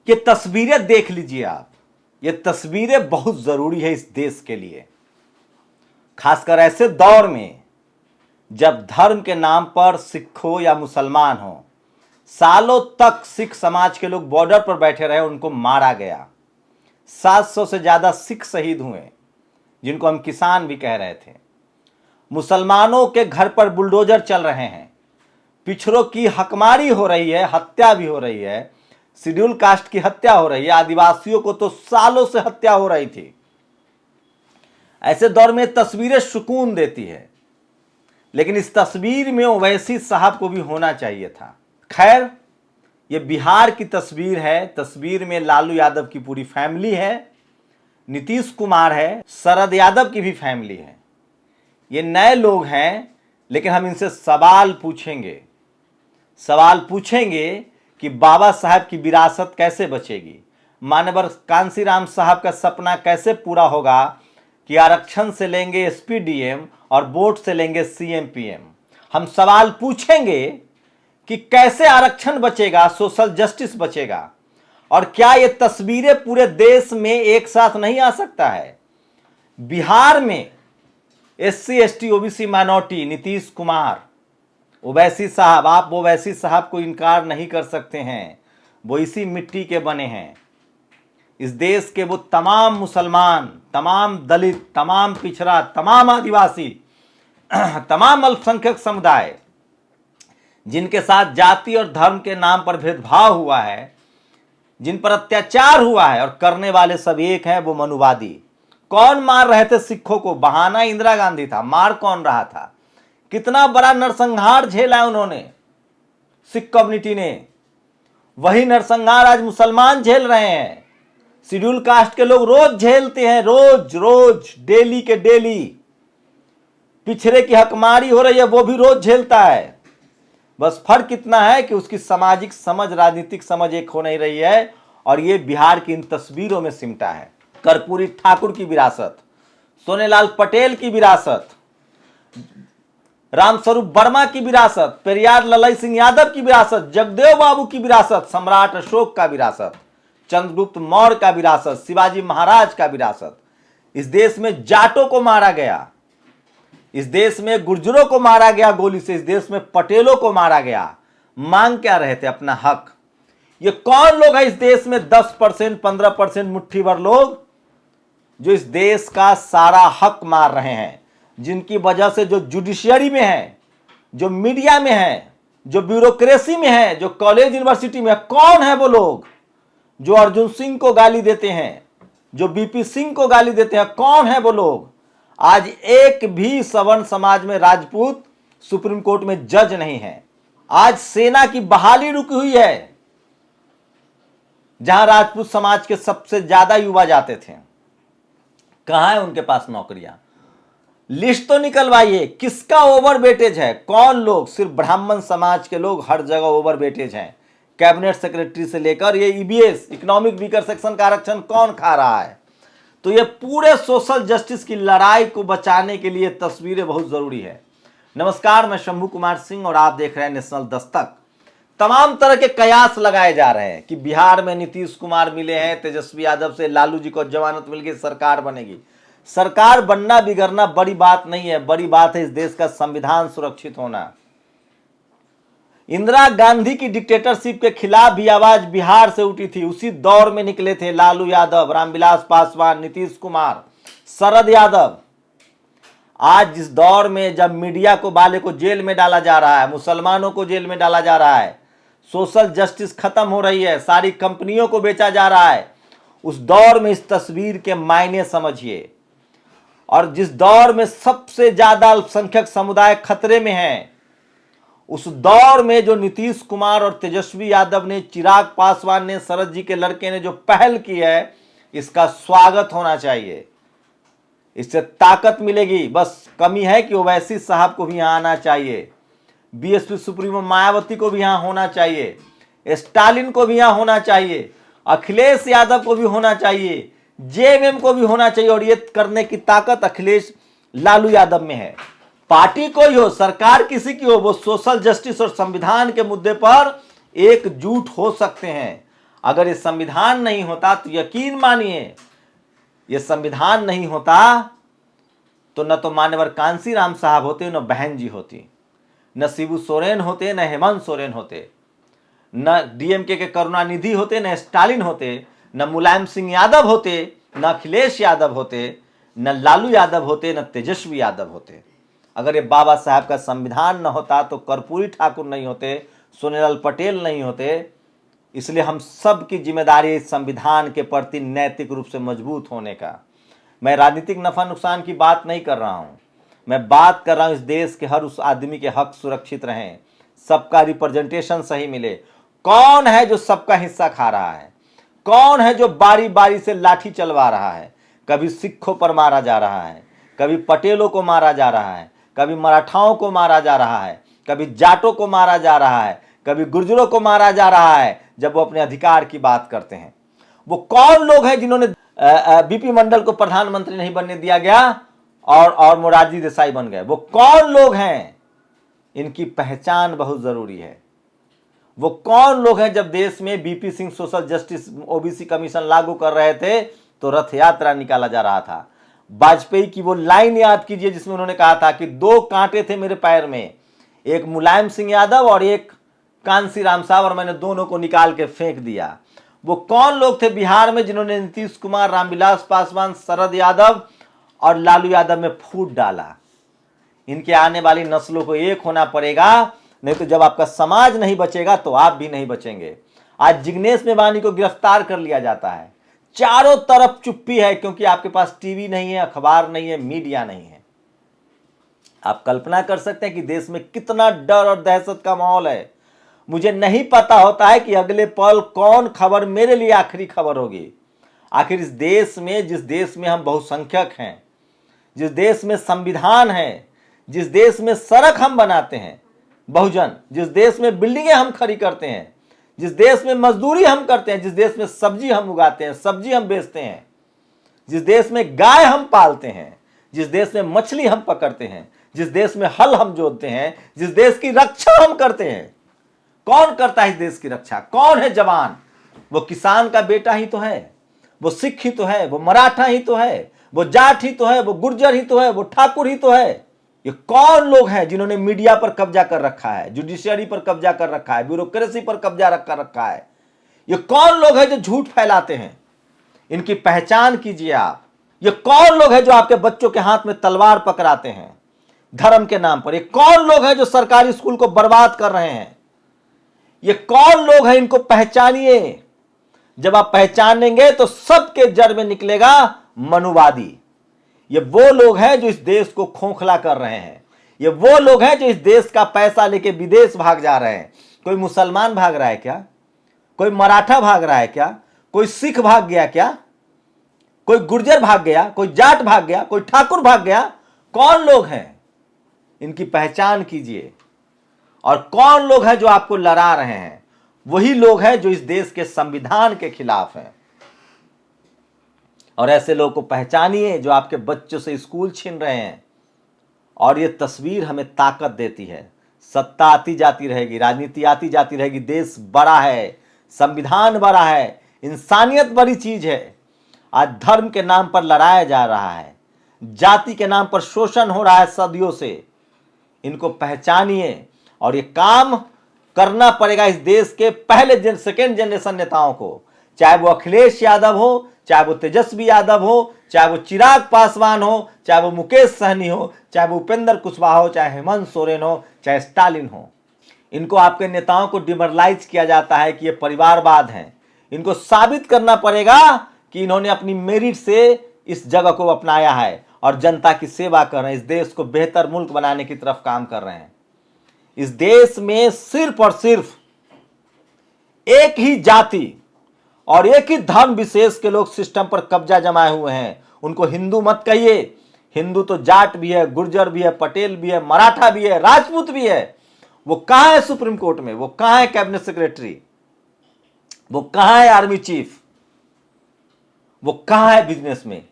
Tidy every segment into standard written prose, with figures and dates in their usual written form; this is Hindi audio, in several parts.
ये तस्वीरें देख लीजिए आप, ये तस्वीरें बहुत जरूरी है इस देश के लिए, खासकर ऐसे दौर में जब धर्म के नाम पर सिख हो या मुसलमान हो, सालों तक सिख समाज के लोग बॉर्डर पर बैठे रहे, उनको मारा गया। 700 से ज्यादा सिख शहीद हुए, जिनको हम किसान भी कह रहे थे। मुसलमानों के घर पर बुलडोजर चल रहे हैं, पिछड़ों की हकमारी हो रही है, हत्या भी हो रही है, शेड्यूल कास्ट की हत्या हो रही है, आदिवासियों को तो सालों से हत्या हो रही थी। ऐसे दौर में तस्वीरें सुकून देती है, लेकिन इस तस्वीर में ओवैसी साहब को भी होना चाहिए था। खैर, ये बिहार की तस्वीर है। तस्वीर में लालू यादव की पूरी फैमिली है, नीतीश कुमार है, शरद यादव की भी फैमिली है। ये नए लोग हैं, लेकिन हम इनसे सवाल पूछेंगे कि बाबा साहब की विरासत कैसे बचेगी, मानवर कांसीराम साहब का सपना कैसे पूरा होगा कि आरक्षण से लेंगे एसपीडीएम और वोट से लेंगे सीएम पीएम। हम सवाल पूछेंगे कि कैसे आरक्षण बचेगा, सोशल जस्टिस बचेगा, और क्या ये तस्वीरें पूरे देश में एक साथ नहीं आ सकता है। बिहार में SC ST OBC minority, Nitish Kumar, Owaisi साहब, आप ओवैसी साहब को इनकार नहीं कर सकते हैं, वो इसी मिट्टी के बने हैं। इस देश के वो तमाम मुसलमान, तमाम दलित, तमाम पिछड़ा, तमाम आदिवासी, तमाम अल्पसंख्यक समुदाय जिनके साथ जाति और धर्म के नाम पर भेदभाव हुआ है, जिन पर अत्याचार हुआ है, और करने वाले सब एक हैं, वो मनुवादी। कौन मार रहे थे सिखों को? बहाना इंदिरा गांधी था। मार कौन रहा था? कितना बड़ा नरसंहार झेला है उन्होंने, सिख कम्युनिटी ने। वही नरसंहार आज मुसलमान झेल रहे हैं। शेड्यूल कास्ट के लोग रोज झेलते हैं, रोज डेली के डेली। पिछड़े की हकमारी हो रही है, वो भी रोज झेलता है। बस फर्क इतना है कि उसकी सामाजिक समझ, राजनीतिक समझ एक हो नहीं रही है, और ये बिहार की इन तस्वीरों में सिमटा है। कर्पूरी ठाकुर की विरासत, सोनेलाल पटेल की विरासत, रामस्वरूप वर्मा की विरासत, पेरियार ललई सिंह यादव की विरासत, जगदेव बाबू की विरासत, सम्राट अशोक का विरासत, चंद्रगुप्त मौर्य का विरासत, शिवाजी महाराज का विरासत। इस देश में जाटों को मारा गया, इस देश में गुर्जरों को मारा गया गोली से, इस देश में पटेलों को मारा गया। मांग क्या रहे थे? अपना हक। ये कौन लोग हैं इस देश में? 10%, 15% मुट्ठी भर लोग जो इस देश का सारा हक मार रहे हैं, जिनकी वजह से जो जुडिशियरी में है, जो मीडिया में है, जो ब्यूरोक्रेसी में है, जो कॉलेज यूनिवर्सिटी में है। कौन है वो लोग जो अर्जुन सिंह को गाली देते हैं, जो बीपी सिंह को गाली देते हैं? कौन है वो लोग? आज एक भी सवर्ण समाज में राजपूत सुप्रीम कोर्ट में जज नहीं है। आज सेना की बहाली रुकी हुई है, जहां राजपूत समाज के सबसे ज्यादा युवा जाते थे। कहां है उनके पास नौकरियां? लिस्ट तो निकलवाइए, किसका ओवर वेटेज है? कौन लोग? सिर्फ ब्राह्मण समाज के लोग हर जगह ओवर वेटेज हैं। कैबिनेट सेक्रेटरी से लेकर ये ईबीएस, इकोनॉमिक वीकर सेक्शन का आरक्षण कौन खा रहा है? तो ये पूरे सोशल जस्टिस की लड़ाई को बचाने के लिए तस्वीरें बहुत जरूरी है। नमस्कार, मैं शंभू कुमार सिंह और आप देख रहे हैं नेशनल दस्तक। तमाम तरह के कयास लगाए जा रहे हैं कि बिहार में नीतीश कुमार मिले हैं तेजस्वी यादव से, लालू जी को जमानत मिल गई, सरकार बनेगी। सरकार बनना बिगड़ना बड़ी बात नहीं है, बड़ी बात है इस देश का संविधान सुरक्षित होना। इंदिरा गांधी की डिक्टेटरशिप के खिलाफ भी आवाज बिहार से उठी थी। उसी दौर में निकले थे लालू यादव, रामविलास पासवान, नीतीश कुमार, शरद यादव। आज जिस दौर में जब मीडिया को वाले को जेल में डाला जा रहा है, मुसलमानों को जेल में डाला जा रहा है, सोशल जस्टिस खत्म हो रही है, सारी कंपनियों को बेचा जा रहा है, उस दौर में इस तस्वीर के मायने समझिए। और जिस दौर में सबसे ज्यादा अल्पसंख्यक समुदाय खतरे में है, उस दौर में जो नीतीश कुमार और तेजस्वी यादव ने, चिराग पासवान ने, शरद जी के लड़के ने जो पहल की है, इसका स्वागत होना चाहिए। इससे ताकत मिलेगी। बस कमी है कि ओवैसी साहब को भी यहां आना चाहिए, बीएसपी सुप्रीमो मायावती को भी यहां होना चाहिए, स्टालिन को भी यहां होना चाहिए, अखिलेश यादव को भी होना चाहिए, जेएमएम को भी होना चाहिए। और ये करने की ताकत अखिलेश लालू यादव में है। पार्टी कोई हो, सरकार किसी की हो, वो सोशल जस्टिस और संविधान के मुद्दे पर एकजुट हो सकते हैं। अगर ये संविधान नहीं होता तो यकीन मानिए, ये संविधान नहीं होता तो न तो मान्यवर कांसीराम साहब होते, न बहन जी होती, न शिबू सोरेन होते, न हेमंत सोरेन होते, न डीएमके के करुणानिधि होते, न स्टालिन होते, न मुलायम सिंह यादव होते, न अखिलेश यादव होते, न लालू यादव होते, न तेजस्वी यादव होते। अगर ये बाबा साहब का संविधान न होता तो कर्पूरी ठाकुर नहीं होते, सोनेलाल पटेल नहीं होते। इसलिए हम सब की जिम्मेदारी इस संविधान के प्रति नैतिक रूप से मजबूत होने का। मैं राजनीतिक नफा नुकसान की बात नहीं कर रहा हूं, मैं बात कर रहा हूं इस देश के हर उस आदमी के हक सुरक्षित रहें, सबका रिप्रेजेंटेशन सही मिले। कौन है जो सबका हिस्सा खा रहा है? कौन है जो बारी बारी से लाठी चलवा रहा है? कभी सिखों पर मारा जा रहा है, कभी पटेलों को मारा जा रहा है, कभी मराठाओं को मारा जा रहा है, कभी जाटों को मारा जा रहा है, कभी गुर्जरों को मारा जा रहा है। जब वो अपने अधिकार की बात करते हैं, वो कौन लोग हैं जिन्होंने बीपी मंडल को प्रधानमंत्री नहीं बनने दिया गया और मोरारजी देसाई बन गए? वो कौन लोग हैं? इनकी पहचान बहुत जरूरी है। वो कौन लोग हैं? जब देश में BP Singh social justice OBC commission लागू कर रहे थे तो रथ यात्रा निकाला जा रहा था। वाजपेयी की वो लाइन याद कीजिए जिसमें उन्होंने कहा था कि दो कांटे थे मेरे पैर में, एक मुलायम सिंह यादव और एक कांसीराम साहब, और मैंने दोनों को निकाल के फेंक दिया। वो कौन लोग थे बिहार में जिन्होंने नीतीश कुमार, रामविलास पासवान, शरद यादव और लालू यादव में फूट डाला? इनके आने वाली नस्लों को एक होना पड़ेगा, नहीं तो जब आपका समाज नहीं बचेगा तो आप भी नहीं बचेंगे। आज जिग्नेश मेवानी को गिरफ्तार कर लिया जाता है, चारों तरफ चुप्पी है, क्योंकि आपके पास टीवी नहीं है, अखबार नहीं है, मीडिया नहीं है। आप कल्पना कर सकते हैं कि देश में कितना डर और दहशत का माहौल है। मुझे नहीं पता होता है कि अगले पल कौन खबर मेरे लिए आखिरी खबर होगी। आखिर इस देश में, जिस देश में हम बहुसंख्यक हैं, जिस देश में संविधान है, जिस देश में सड़क हम बनाते हैं बहुजन, जिस देश में बिल्डिंगें हम खड़ी करते हैं, जिस देश में मजदूरी हम करते हैं, जिस देश में सब्जी हम उगाते हैं, सब्जी हम बेचते हैं, जिस देश में गाय हम पालते हैं, जिस देश में मछली हम पकड़ते हैं, जिस देश में हल हम जोतते हैं, जिस देश की रक्षा हम करते हैं, कौन करता है इस देश की रक्षा? कौन है जवान? वो किसान का बेटा ही तो है, वो सिख ही तो है, वो मराठा ही तो है, वो जाट ही तो है, वो गुर्जर ही तो है, वो ठाकुर ही तो है। ये कौन लोग हैं जिन्होंने मीडिया पर कब्जा कर रखा है, जुडिशियरी पर कब्जा कर रखा है, ब्यूरोक्रेसी पर कब्जा कर रखा है? ये कौन लोग हैं जो झूठ फैलाते हैं? इनकी पहचान कीजिए आप। ये कौन लोग हैं जो आपके बच्चों के हाथ में तलवार पकड़ाते हैं धर्म के नाम पर? ये कौन लोग हैं जो सरकारी स्कूल को बर्बाद कर रहे हैं? ये कौन लोग हैं? इनको पहचानिए। जब आप पहचानेंगे तो सबके जड़ में निकलेगा मनुवादी। ये वो लोग हैं जो इस देश को खोखला कर रहे हैं। ये वो लोग हैं जो इस देश का पैसा लेके विदेश भाग जा रहे हैं। कोई मुसलमान भाग रहा है क्या? कोई मराठा भाग रहा है क्या? कोई सिख भाग गया क्या? कोई गुर्जर भाग गया? कोई जाट भाग गया? कोई ठाकुर भाग गया? कौन लोग हैं? इनकी पहचान कीजिए। और कौन लोग हैं जो आपको लड़ा रहे हैं? वही लोग हैं जो इस देश के संविधान के खिलाफ हैं। और ऐसे लोगों को पहचानिए जो आपके बच्चों से स्कूल छीन रहे हैं। और ये तस्वीर हमें ताकत देती है। सत्ता आती जाती रहेगी, राजनीति आती जाती रहेगी, देश बड़ा है, संविधान बड़ा है, इंसानियत बड़ी चीज है। आज धर्म के नाम पर लड़ाया जा रहा है, जाति के नाम पर शोषण हो रहा है सदियों से। इनको पहचानिए और ये काम करना पड़ेगा इस देश के पहले सेकेंड जनरेशन नेताओं को, चाहे वो अखिलेश यादव हो, चाहे वो तेजस्वी यादव हो, चाहे वो चिराग पासवान हो, चाहे वो मुकेश सहनी हो, चाहे वो उपेंद्र कुशवाहा हो, चाहे हेमंत सोरेन हो, चाहे स्टालिन हो। इनको आपके नेताओं को डिमोरलाइज किया जाता है कि ये परिवारवाद हैं। इनको साबित करना पड़ेगा कि इन्होंने अपनी मेरिट से इस जगह को अपनाया है और जनता की सेवा कर रहे हैं, इस देश को बेहतर मुल्क बनाने की तरफ काम कर रहे हैं। इस देश में सिर्फ और सिर्फ एक ही जाति और एक ही धर्म विशेष के लोग सिस्टम पर कब्जा जमाए हुए हैं। उनको हिंदू मत कहिए। हिंदू तो जाट भी है, गुर्जर भी है, पटेल भी है, मराठा भी है, राजपूत भी है। वो कहां है सुप्रीम कोर्ट में? वो कहां है कैबिनेट सेक्रेटरी? वो कहां है आर्मी चीफ? वो कहां है बिजनेस में?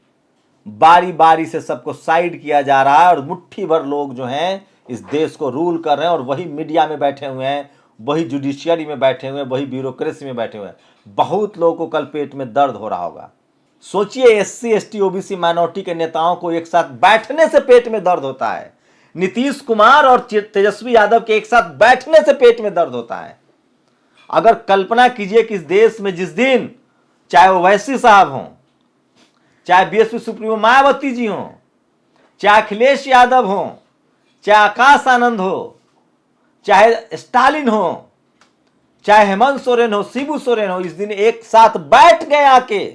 बारी बारी से सबको साइड किया जा रहा है और मुट्ठी भर लोग जो हैं इस देश को रूल कर रहे हैं और वही मीडिया में बैठे हुए हैं, वही जुडिशियरी में बैठे हुए हैं, वही ब्यूरोक्रेसी में बैठे हुए हैं। बहुत लोगों को कल पेट में दर्द हो रहा होगा। सोचिए, एससी एसटी ओबीसी माइनॉरिटी के नेताओं को एक साथ बैठने से पेट में दर्द होता है। नीतीश कुमार और तेजस्वी यादव के एक साथ बैठने से पेट में दर्द होता है। अगर कल्पना कीजिए कि इस देश में जिस दिन चाहे वो वैसी साहब हों, चाहे बीएसपी सुप्रीमो मायावती जी हों, चाहे अखिलेश यादव हों, चाहे आकाश आनंद हो, चाहे स्टालिन हो, चाहे हेमंत सोरेन हो, शिबू सोरेन हो, इस दिन एक साथ बैठ गए आके,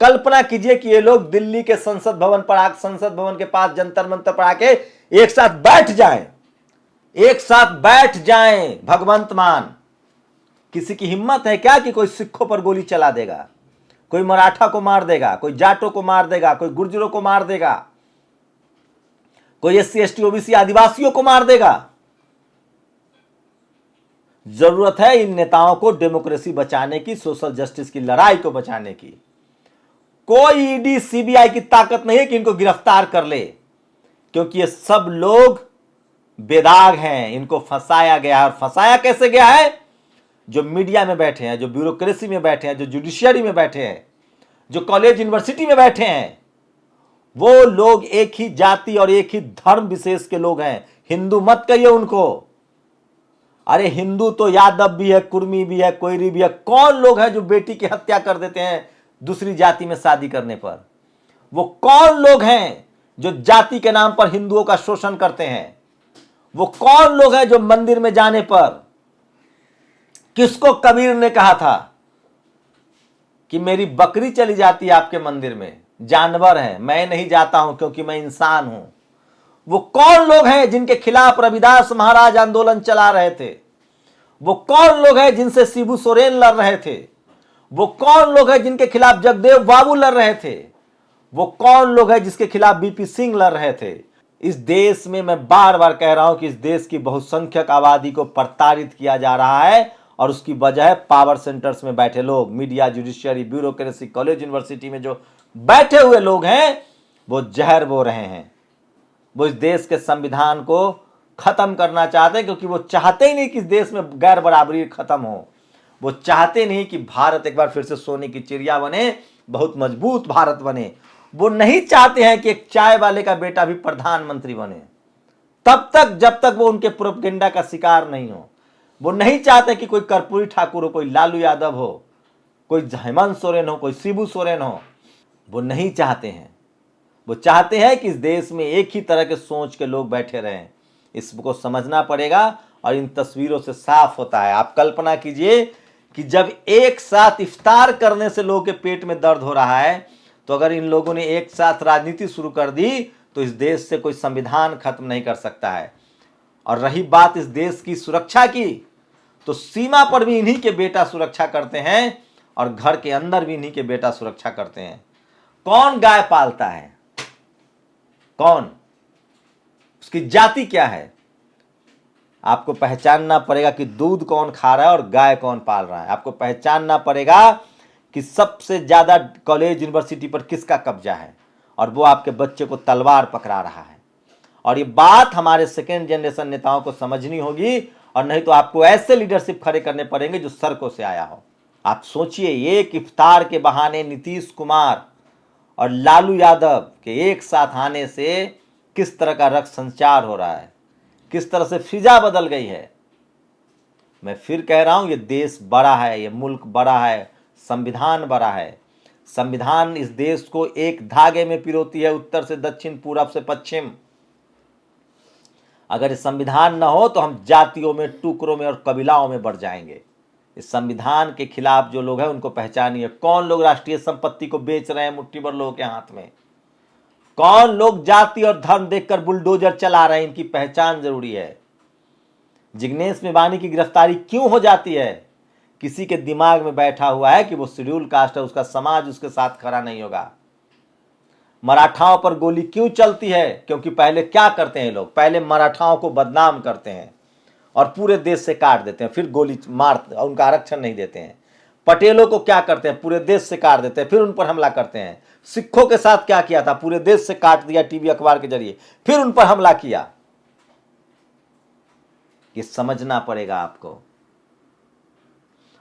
कल्पना कीजिए कि ये लोग दिल्ली के संसद भवन पर आके, संसद भवन के पास जंतर मंतर पर आके एक साथ बैठ जाएं, एक साथ बैठ जाएं। भगवंत मान, किसी की हिम्मत है क्या कि कोई सिखों पर गोली चला देगा, कोई मराठा को मार देगा, कोई जाटों को मार देगा, कोई गुर्जरों को मार देगा, कोई एससी एसटी ओबीसी आदिवासियों को मार देगा? जरूरत है इन नेताओं को डेमोक्रेसी बचाने की, सोशल जस्टिस की लड़ाई को बचाने की। कोई ईडी सीबीआई की ताकत नहीं है कि इनको गिरफ्तार कर ले, क्योंकि ये सब लोग बेदाग हैं, इनको फंसाया गया है। और फंसाया कैसे गया है? जो मीडिया में बैठे हैं, जो ब्यूरोक्रेसी में बैठे हैं, जो जुडिशियरी में बैठे हैं, जो कॉलेज यूनिवर्सिटी में बैठे हैं, वो लोग एक ही जाति और एक ही धर्म विशेष के लोग हैं। हिंदू मत कहिए उनको। अरे हिंदू तो यादव भी है, कुर्मी भी है, कोयरी भी है। कौन लोग हैं जो बेटी की हत्या कर देते हैं दूसरी जाति में शादी करने पर? वो कौन लोग हैं जो जाति के नाम पर हिंदुओं का शोषण करते हैं? वो कौन लोग हैं जो मंदिर में जाने पर, किसको कबीर ने कहा था कि मेरी बकरी चली जाती है आपके मंदिर में, जानवर है, मैं नहीं जाता हूं क्योंकि मैं इंसान हूं? वो कौन लोग हैं जिनके खिलाफ रविदास महाराज आंदोलन चला रहे थे? वो कौन लोग हैं जिनसे शिबू सोरेन लड़ रहे थे? वो कौन लोग हैं जिनके खिलाफ जगदेव बाबू लड़ रहे थे? वो कौन लोग हैं जिसके खिलाफ बीपी सिंह लड़ रहे थे? इस देश में मैं बार बार कह रहा हूं कि इस देश की बहुसंख्यक आबादी को प्रताड़ित किया जा रहा है, और उसकी वजह है पावर सेंटर्स में बैठे लोग, media, judiciary, bureaucracy, college university में जो बैठे हुए लोग हैं, वो जहर बो रहे हैं। वो इस देश के संविधान को खत्म करना चाहते हैं, क्योंकि वो चाहते ही नहीं कि इस देश में गैर बराबरी खत्म हो। वो चाहते नहीं कि भारत एक बार फिर से सोने की चिड़िया बने, बहुत मजबूत भारत बने। वो नहीं चाहते हैं कि एक चाय वाले का बेटा भी प्रधानमंत्री बने, तब तक जब तक वो उनके प्रोपेगेंडा का शिकार नहीं हो। वो नहीं चाहते कि कोई कर्पूरी ठाकुर हो, कोई लालू यादव हो, कोई हेमंत सोरेन हो, कोई शिबू सोरेन हो। वो नहीं चाहते हैं। वो चाहते हैं कि इस देश में एक ही तरह के सोच के लोग बैठे रहें। इसको समझना पड़ेगा, और इन तस्वीरों से साफ होता है। आप कल्पना कीजिए कि जब एक साथ इफ्तार करने से लोगों के पेट में दर्द हो रहा है, तो अगर इन लोगों ने एक साथ राजनीति शुरू कर दी तो इस देश से कोई संविधान खत्म नहीं कर सकता है। और रही बात इस देश की सुरक्षा की, तो सीमा पर भी इन्हीं के बेटा सुरक्षा करते हैं, और घर के अंदर भी इन्हीं के बेटा सुरक्षा करते हैं। कौन गाय पालता है? कौन? उसकी जाति क्या है? आपको पहचानना पड़ेगा कि दूध कौन खा रहा है और गाय कौन पाल रहा है। आपको पहचानना पड़ेगा कि सबसे ज्यादा कॉलेज यूनिवर्सिटी पर किसका कब्जा है, और वो आपके बच्चे को तलवार पकड़ा रहा है। और ये बात हमारे सेकेंड जनरेशन नेताओं को समझनी होगी, और नहीं तो आपको ऐसे लीडरशिप खड़े करने पड़ेंगे जो सड़कों से आया हो। आप सोचिए, एक इफ्तार के बहाने नीतीश कुमार और लालू यादव के एक साथ आने से किस तरह का रक्त संचार हो रहा है, किस तरह से फिजा बदल गई है। मैं फिर कह रहा हूं, ये देश बड़ा है, ये मुल्क बड़ा है, संविधान बड़ा है। संविधान इस देश को एक धागे में पिरोती है, उत्तर से दक्षिण, पूरब से पश्चिम। अगर इस संविधान न हो तो हम जातियों में, टुकड़ों में और कबीलाओं में बढ़ जाएंगे। इस संविधान के खिलाफ जो लोग हैं उनको पहचानिए। कौन लोग राष्ट्रीय संपत्ति को बेच रहे हैं मुट्ठी भर लोगों के हाथ में? कौन लोग जाति और धर्म देखकर बुलडोजर चला रहे हैं? इनकी पहचान जरूरी है। जिग्नेश मेवानी की गिरफ्तारी क्यों हो जाती है? किसी के दिमाग में बैठा हुआ है कि वो शेड्यूल कास्ट है, उसका समाज उसके साथ खड़ा नहीं होगा। मराठाओं पर गोली क्यों चलती है? क्योंकि पहले क्या करते हैं लोग? पहले मराठाओं को बदनाम करते हैं और पूरे देश से काट देते हैं, फिर गोली मार, उनका आरक्षण नहीं देते हैं। पटेलों को क्या करते हैं? पूरे देश से काट देते हैं, फिर उन पर हमला करते हैं। सिखों के साथ क्या किया था? पूरे देश से काट दिया टीवी अखबार के जरिए, फिर उन पर हमला किया। ये समझना पड़ेगा आपको।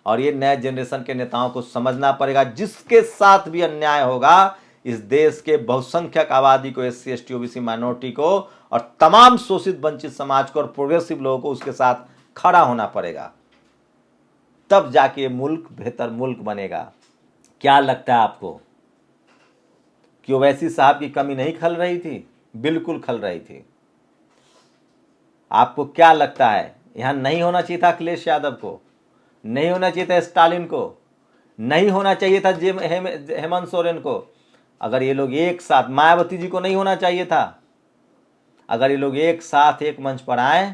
और ये नए जनरेशन के नेताओं को समझना पड़ेगा, जिसके साथ भी अन्याय होगा इस देश के बहुसंख्यक आबादी को, SC ST OBC माइनॉरिटी को और तमाम शोषित वंचित समाज को और प्रोग्रेसिव लोगों को उसके साथ खड़ा होना पड़ेगा, तब जाके मुल्क बेहतर मुल्क बनेगा। क्या लगता है आपको कि ओवैसी साहब की कमी नहीं खल रही थी? बिल्कुल खल रही थी। आपको क्या लगता है यहां नहीं होना चाहिए था अखिलेश यादव को, नहीं होना चाहिए था स्टालिन को, नहीं होना चाहिए था हेमंत सोरेन को? अगर ये लोग एक साथ, मायावती जी को नहीं होना चाहिए था, अगर ये लोग एक साथ एक मंच पर आए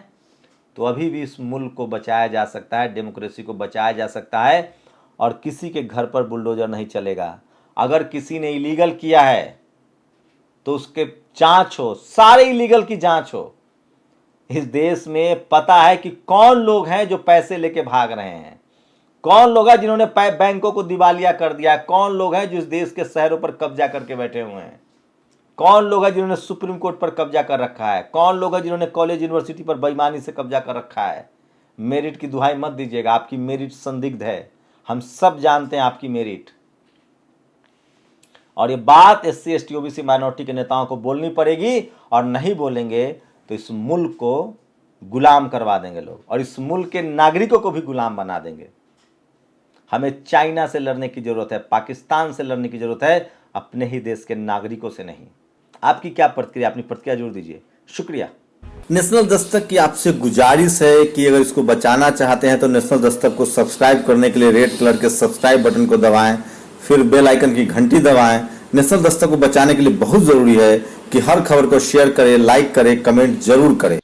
तो अभी भी इस मुल्क को बचाया जा सकता है, डेमोक्रेसी को बचाया जा सकता है और किसी के घर पर बुलडोजर नहीं चलेगा। अगर किसी ने इलीगल किया है तो उसके जांच हो, सारे इलीगल की जांच हो। इस देश में पता है कि कौन लोग हैं जो पैसे लेके भाग रहे हैं, कौन लोग हैं जिन्होंने बैंकों को दिवालिया कर दिया, कौन लोग हैं जो इस देश के शहरों पर कब्जा करके बैठे हुए हैं, कौन लोग हैं जिन्होंने सुप्रीम कोर्ट पर कब्जा कर रखा है, कौन लोग हैं जिन्होंने कॉलेज यूनिवर्सिटी पर बेईमानी से कब्जा कर रखा है। मेरिट की दुहाई मत दीजिएगा, आपकी मेरिट संदिग्ध है, हम सब जानते हैं आपकी मेरिट। और ये बात SC ST OBC माइनॉरिटी के नेताओं को बोलनी पड़ेगी, और नहीं बोलेंगे तो इस मुल्क को गुलाम करवा देंगे लोग, और इस मुल्क के नागरिकों को भी गुलाम बना देंगे। हमें चाइना से लड़ने की जरूरत है, पाकिस्तान से लड़ने की जरूरत है, अपने ही देश के नागरिकों से नहीं। आपकी क्या प्रतिक्रिया, अपनी प्रतिक्रिया जरूर दीजिए। शुक्रिया। नेशनल दस्तक की आपसे गुजारिश है कि अगर इसको बचाना चाहते हैं तो नेशनल दस्तक को सब्सक्राइब करने के लिए रेड कलर के सब्सक्राइब बटन को दबाएं, फिर बेल आइकन की घंटी दबाएं। नेशनल दस्तक को बचाने के लिए बहुत जरूरी है कि हर खबर को शेयर करें, लाइक करें, कमेंट जरूर करें।